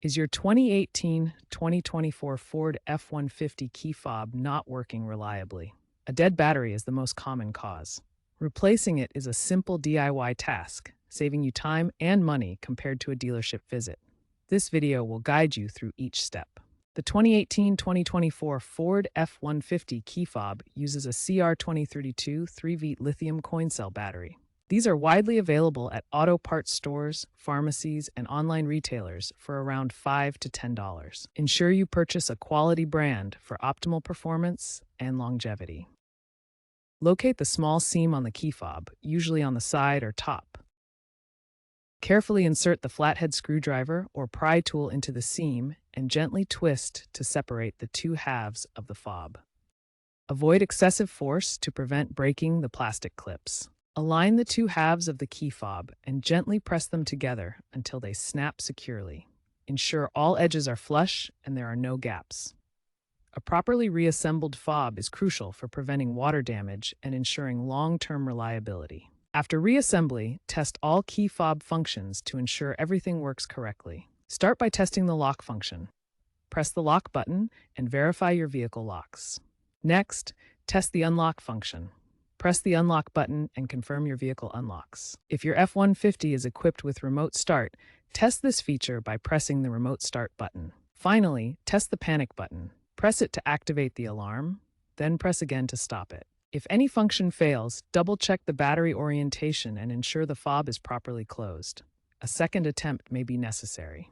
Is your 2018-2024 Ford F-150 key fob not working reliably? A dead battery is the most common cause. Replacing it is a simple DIY task, saving you time and money compared to a dealership visit. This video will guide you through each step. The 2018-2024 Ford F-150 key fob uses a CR2032 3V lithium coin cell battery. These are widely available at auto parts stores, pharmacies, and online retailers for around $5 to $10. Ensure you purchase a quality brand for optimal performance and longevity. Locate the small seam on the key fob, usually on the side or top. Carefully insert the flathead screwdriver or pry tool into the seam and gently twist to separate the two halves of the fob. Avoid excessive force to prevent breaking the plastic clips. Align the two halves of the key fob and gently press them together until they snap securely. Ensure all edges are flush and there are no gaps. A properly reassembled fob is crucial for preventing water damage and ensuring long-term reliability. After reassembly, test all key fob functions to ensure everything works correctly. Start by testing the lock function. Press the lock button and verify your vehicle locks. Next, test the unlock function. Press the unlock button and confirm your vehicle unlocks. If your F-150 is equipped with remote start, test this feature by pressing the remote start button. Finally, test the panic button. Press it to activate the alarm, then press again to stop it. If any function fails, double-check the battery orientation and ensure the fob is properly closed. A second attempt may be necessary.